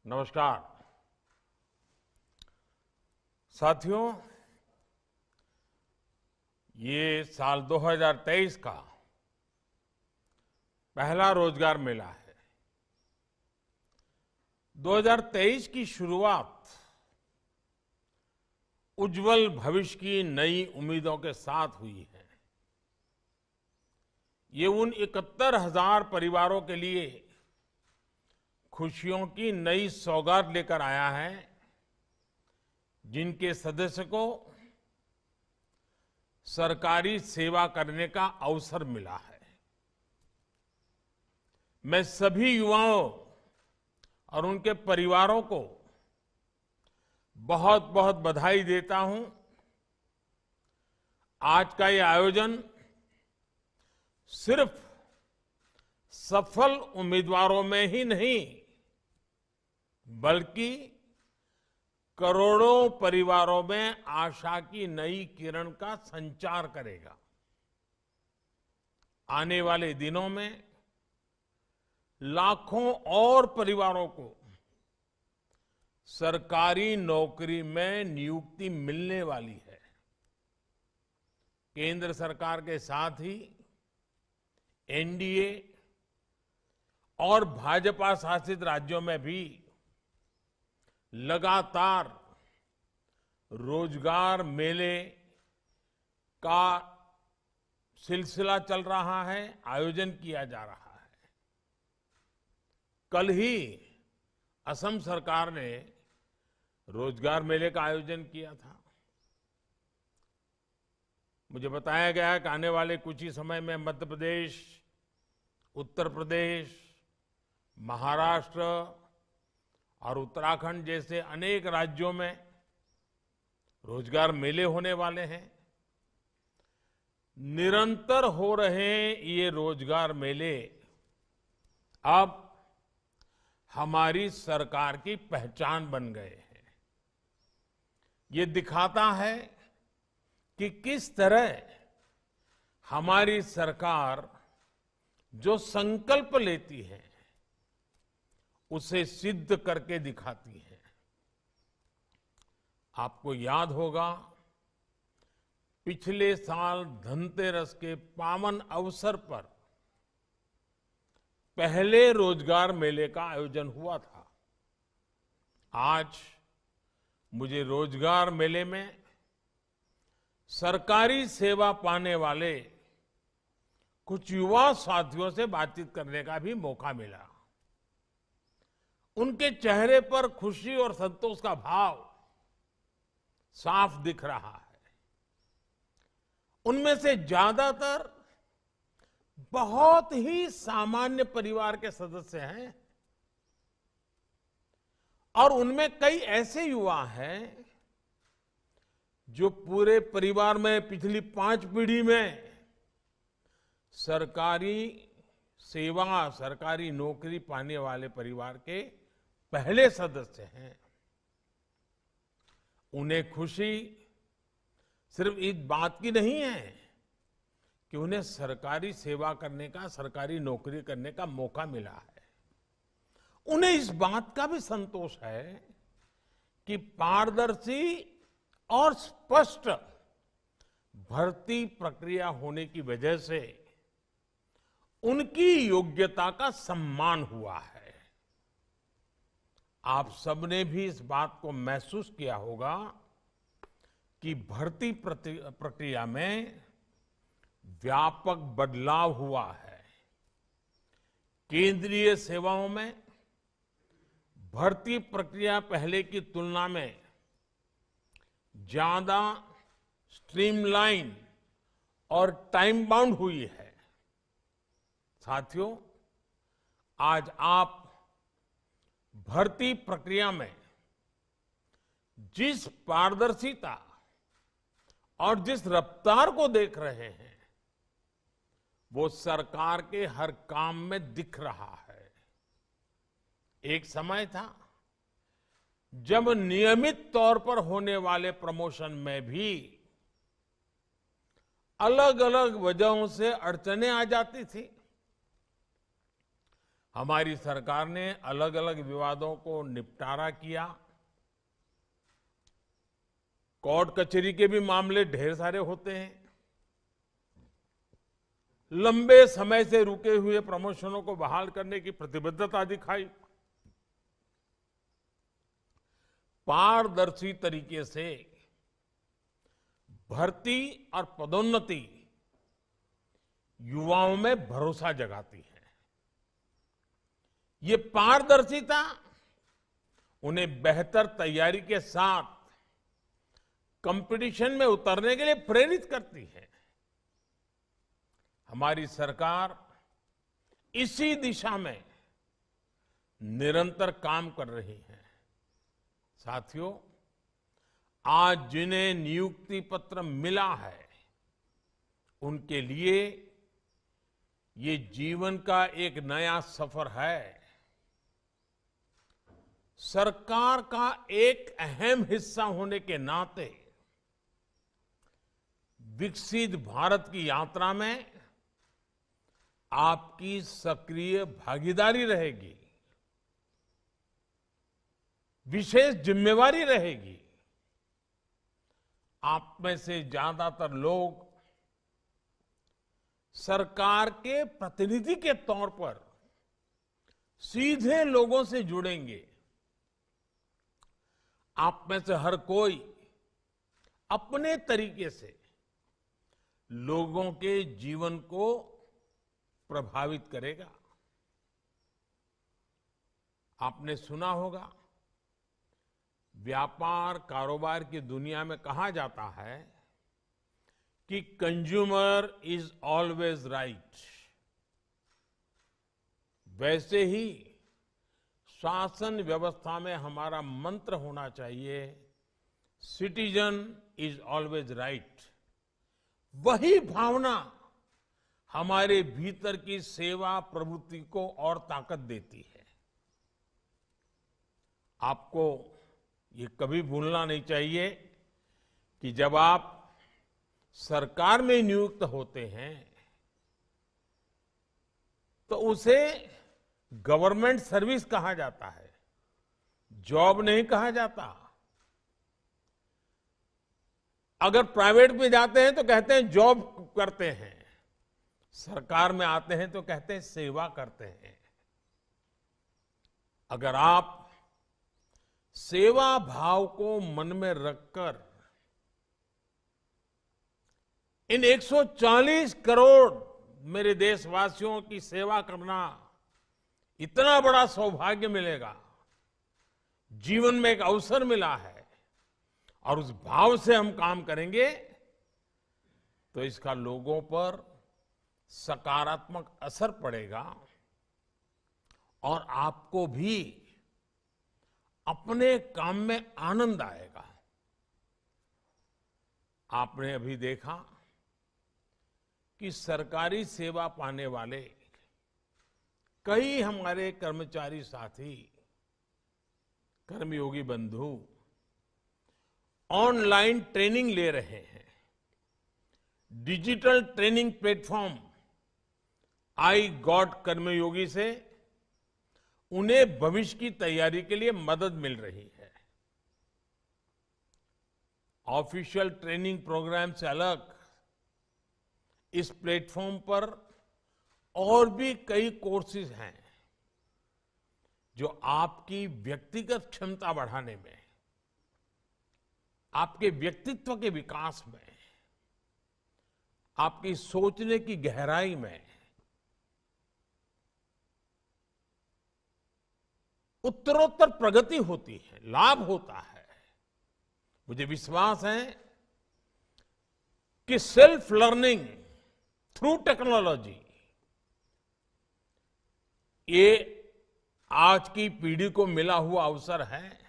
नमस्कार साथियों, ये साल 2023 का पहला रोजगार मेला है। 2023 की शुरुआत उज्जवल भविष्य की नई उम्मीदों के साथ हुई है। ये उन 71,000 परिवारों के लिए खुशियों की नई सौगात लेकर आया है जिनके सदस्य को सरकारी सेवा करने का अवसर मिला है। मैं सभी युवाओं और उनके परिवारों को बहुत बहुत बधाई देता हूं। आज का ये आयोजन सिर्फ सफल उम्मीदवारों में ही नहीं बल्कि करोड़ों परिवारों में आशा की नई किरण का संचार करेगा। आने वाले दिनों में लाखों और परिवारों को सरकारी नौकरी में नियुक्ति मिलने वाली है। केंद्र सरकार के साथ ही एनडीए और भाजपा शासित राज्यों में भी लगातार रोजगार मेले का सिलसिला चल रहा है, आयोजन किया जा रहा है। कल ही असम सरकार ने रोजगार मेले का आयोजन किया था। मुझे बताया गया है कि आने वाले कुछ ही समय में मध्य प्रदेश, उत्तर प्रदेश, महाराष्ट्र और उत्तराखंड जैसे अनेक राज्यों में रोजगार मेले होने वाले हैं। निरंतर हो रहे ये रोजगार मेले अब हमारी सरकार की पहचान बन गए हैं। ये दिखाता है कि किस तरह हमारी सरकार जो संकल्प लेती है उसे सिद्ध करके दिखाती है। आपको याद होगा, पिछले साल धनतेरस के पावन अवसर पर पहले रोजगार मेले का आयोजन हुआ था। आज मुझे रोजगार मेले में सरकारी सेवा पाने वाले कुछ युवा साथियों से बातचीत करने का भी मौका मिला। उनके चेहरे पर खुशी और संतोष का भाव साफ दिख रहा है। उनमें से ज्यादातर बहुत ही सामान्य परिवार के सदस्य हैं और उनमें कई ऐसे युवा हैं जो पूरे परिवार में पिछली 5 पीढ़ी में सरकारी सेवा, सरकारी नौकरी पाने वाले परिवार के पहले सदस्य हैं। उन्हें खुशी सिर्फ इस बात की नहीं है कि उन्हें सरकारी सेवा करने का, सरकारी नौकरी करने का मौका मिला है। उन्हें इस बात का भी संतोष है कि पारदर्शी और स्पष्ट भर्ती प्रक्रिया होने की वजह से उनकी योग्यता का सम्मान हुआ है। आप सबने भी इस बात को महसूस किया होगा कि भर्ती प्रक्रिया में व्यापक बदलाव हुआ है। केंद्रीय सेवाओं में भर्ती प्रक्रिया पहले की तुलना में ज्यादा स्ट्रीमलाइन और टाइम बाउंड हुई है। साथियों, आज आप भर्ती प्रक्रिया में जिस पारदर्शिता और जिस रफ्तार को देख रहे हैं वो सरकार के हर काम में दिख रहा है। एक समय था जब नियमित तौर पर होने वाले प्रमोशन में भी अलग अलग वजहों से अड़चनें आ जाती थी। हमारी सरकार ने अलग अलग विवादों को निपटारा किया। कोर्ट कचहरी के भी मामले ढेर सारे होते हैं। लंबे समय से रुके हुए प्रमोशनों को बहाल करने की प्रतिबद्धता दिखाई। पारदर्शी तरीके से भर्ती और पदोन्नति युवाओं में भरोसा जगाती है। ये पारदर्शिता उन्हें बेहतर तैयारी के साथ कंपटीशन में उतरने के लिए प्रेरित करती है। हमारी सरकार इसी दिशा में निरंतर काम कर रही है। साथियों, आज जिन्हें नियुक्ति पत्र मिला है, उनके लिए ये जीवन का एक नया सफर है। सरकार का एक अहम हिस्सा होने के नाते विकसित भारत की यात्रा में आपकी सक्रिय भागीदारी रहेगी, विशेष जिम्मेवारी रहेगी। आप में से ज्यादातर लोग सरकार के प्रतिनिधि के तौर पर सीधे लोगों से जुड़ेंगे। आप में से हर कोई अपने तरीके से लोगों के जीवन को प्रभावित करेगा। आपने सुना होगा, व्यापार कारोबार की दुनिया में कहा जाता है कि कंज्यूमर इज ऑलवेज राइट। वैसे ही शासन व्यवस्था में हमारा मंत्र होना चाहिए, सिटीजन इज ऑलवेज राइट। वही भावना हमारे भीतर की सेवा प्रवृत्ति को और ताकत देती है। आपको ये कभी भूलना नहीं चाहिए कि जब आप सरकार में नियुक्त होते हैं तो उसे गवर्नमेंट सर्विस कहा जाता है, जॉब नहीं कहा जाता। अगर प्राइवेट में जाते हैं तो कहते हैं जॉब करते हैं, सरकार में आते हैं तो कहते हैं सेवा करते हैं। अगर आप सेवा भाव को मन में रखकर इन 140 करोड़ मेरे देशवासियों की सेवा करना इतना बड़ा सौभाग्य मिलेगा, जीवन में एक अवसर मिला है, और उस भाव से हम काम करेंगे तो इसका लोगों पर सकारात्मक असर पड़ेगा और आपको भी अपने काम में आनंद आएगा। आपने अभी देखा कि सरकारी सेवा पाने वाले कई हमारे कर्मचारी साथी, कर्मयोगी बंधु ऑनलाइन ट्रेनिंग ले रहे हैं। Digital training platform iGOT Karmayogi से उन्हें भविष्य की तैयारी के लिए मदद मिल रही है। ऑफिशियल ट्रेनिंग प्रोग्राम से अलग इस प्लेटफॉर्म पर और भी कई कोर्सेज हैं जो आपकी व्यक्तिगत क्षमता बढ़ाने में, आपके व्यक्तित्व के विकास में, आपकी सोचने की गहराई में उत्तरोत्तर प्रगति होती है, लाभ होता है। मुझे विश्वास है कि सेल्फ लर्निंग थ्रू टेक्नोलॉजी ये आज की पीढ़ी को मिला हुआ अवसर है,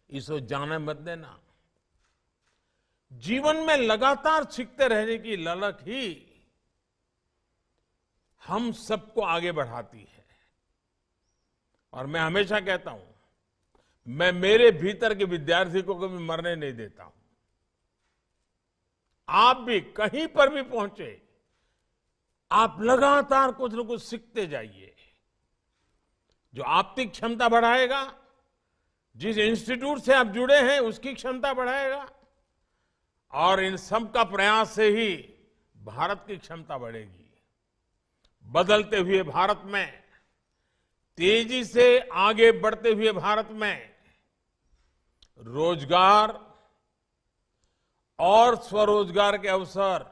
इसको जाने मत देना। जीवन में लगातार सीखते रहने की ललक ही हम सबको आगे बढ़ाती है। और मैं हमेशा कहता हूं, मैं मेरे भीतर के विद्यार्थी को कभी मरने नहीं देता हूं। आप भी कहीं पर भी पहुंचे, आप लगातार कुछ न कुछ सीखते जाइए। जो आपकी क्षमता बढ़ाएगा, जिस इंस्टीट्यूट से आप जुड़े हैं उसकी क्षमता बढ़ाएगा, और इन सब का प्रयास से ही भारत की क्षमता बढ़ेगी। बदलते हुए भारत में, तेजी से आगे बढ़ते हुए भारत में रोजगार और स्वरोजगार के अवसर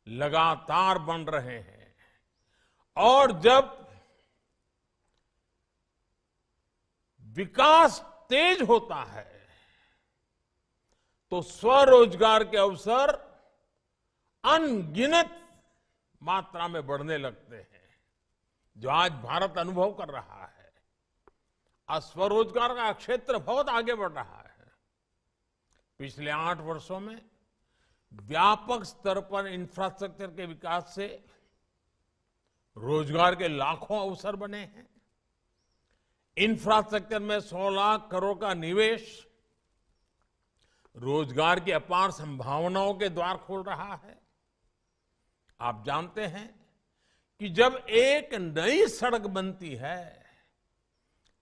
लगातार बन रहे हैं। और जब विकास तेज होता है तो स्वरोजगार के अवसर अनगिनत मात्रा में बढ़ने लगते हैं, जो आज भारत अनुभव कर रहा है। आज स्वरोजगार का क्षेत्र बहुत आगे बढ़ रहा है। पिछले 8 वर्षों में व्यापक स्तर पर इंफ्रास्ट्रक्चर के विकास से रोजगार के लाखों अवसर बने हैं। इंफ्रास्ट्रक्चर में 100 लाख करोड़ का निवेश रोजगार की अपार संभावनाओं के द्वार खोल रहा है। आप जानते हैं कि जब एक नई सड़क बनती है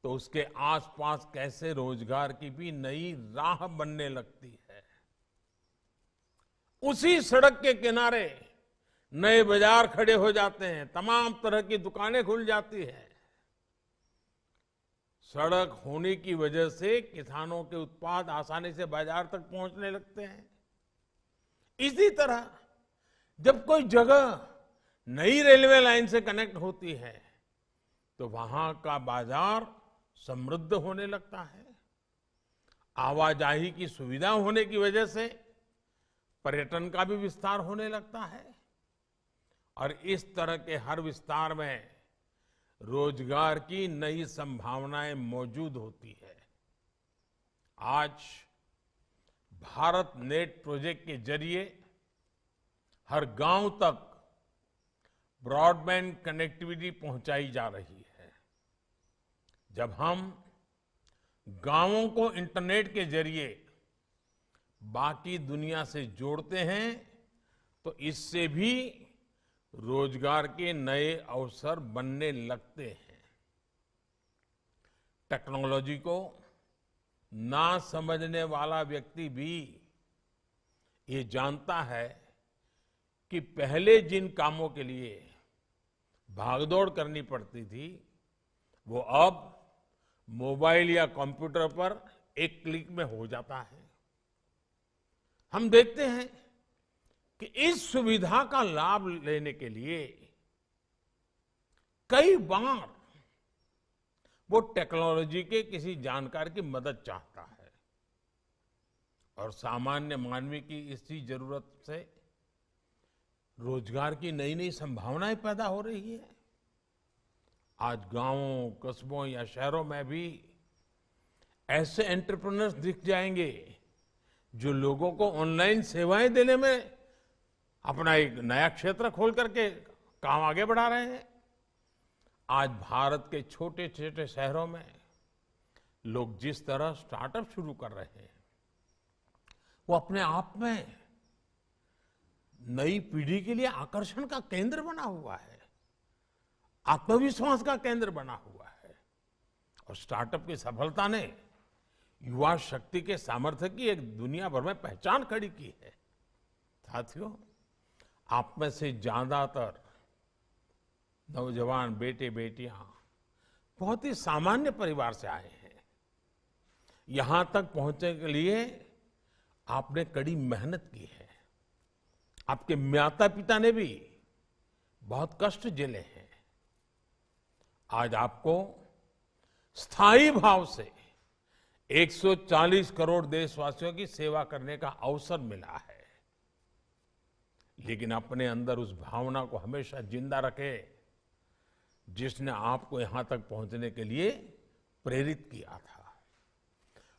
तो उसके आसपास कैसे रोजगार की भी नई राह बनने लगती है। उसी सड़क के किनारे नए बाजार खड़े हो जाते हैं, तमाम तरह की दुकानें खुल जाती हैं। सड़क होने की वजह से किसानों के उत्पाद आसानी से बाजार तक पहुंचने लगते हैं। इसी तरह जब कोई जगह नई रेलवे लाइन से कनेक्ट होती है तो वहां का बाजार समृद्ध होने लगता है। आवाजाही की सुविधा होने की वजह से पर्यटन का भी विस्तार होने लगता है, और इस तरह के हर विस्तार में रोजगार की नई संभावनाएं मौजूद होती है। आज भारत नेट प्रोजेक्ट के जरिए हर गांव तक ब्रॉडबैंड कनेक्टिविटी पहुंचाई जा रही है। जब हम गांवों को इंटरनेट के जरिए बाकी दुनिया से जोड़ते हैं तो इससे भी रोजगार के नए अवसर बनने लगते हैं। टेक्नोलॉजी को ना समझने वाला व्यक्ति भी ये जानता है कि पहले जिन कामों के लिए भागदौड़ करनी पड़ती थी वो अब मोबाइल या कंप्यूटर पर एक क्लिक में हो जाता है। हम देखते हैं कि इस सुविधा का लाभ लेने के लिए कई बार वो टेक्नोलॉजी के किसी जानकार की मदद चाहता है, और सामान्य मानवी की इसी जरूरत से रोजगार की नई नई संभावनाएं पैदा हो रही है। आज गांवों, कस्बों या शहरों में भी ऐसे एंटरप्रेन्योर्स दिख जाएंगे जो लोगों को ऑनलाइन सेवाएं देने में अपना एक नया क्षेत्र खोल करके काम आगे बढ़ा रहे हैं। आज भारत के छोटे छोटे शहरों में लोग जिस तरह स्टार्टअप शुरू कर रहे हैं वो अपने आप में नई पीढ़ी के लिए आकर्षण का केंद्र बना हुआ है, आत्मविश्वास का केंद्र बना हुआ है। और स्टार्टअप की सफलता ने युवा शक्ति के सामर्थ्य की एक दुनिया भर में पहचान खड़ी की है। साथियों, आप में से ज्यादातर नौजवान बेटे बेटियां बहुत ही सामान्य परिवार से आए हैं। यहां तक पहुंचने के लिए आपने कड़ी मेहनत की है। आपके माता पिता ने भी बहुत कष्ट झेले हैं। आज आपको स्थायी भाव से 140 करोड़ देशवासियों की सेवा करने का अवसर मिला है। लेकिन अपने अंदर उस भावना को हमेशा जिंदा रखे जिसने आपको यहां तक पहुंचने के लिए प्रेरित किया था।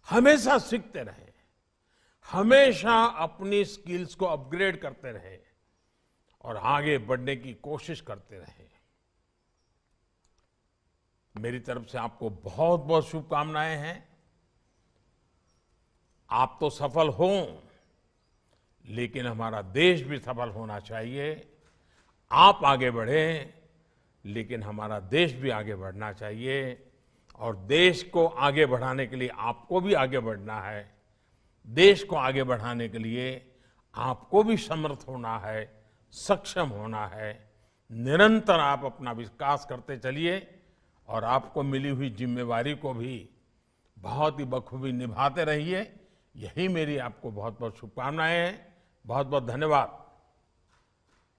हमेशा सीखते रहे, हमेशा अपनी स्किल्स को अपग्रेड करते रहे और आगे बढ़ने की कोशिश करते रहे। मेरी तरफ से आपको बहुत बहुत शुभकामनाएं हैं। आप तो सफल हों, लेकिन हमारा देश भी सफल होना चाहिए। आप आगे बढ़ें, लेकिन हमारा देश भी आगे बढ़ना चाहिए और देश को आगे बढ़ाने के लिए आपको भी आगे बढ़ना है। देश को आगे बढ़ाने के लिए आपको भी समर्थ होना है, सक्षम होना है। निरंतर आप अपना विकास करते चलिए और आपको मिली हुई जिम्मेवारी को भी बहुत ही बखूबी निभाते रहिए। यही मेरी आपको बहुत बहुत शुभकामनाएं हैं। बहुत बहुत धन्यवाद।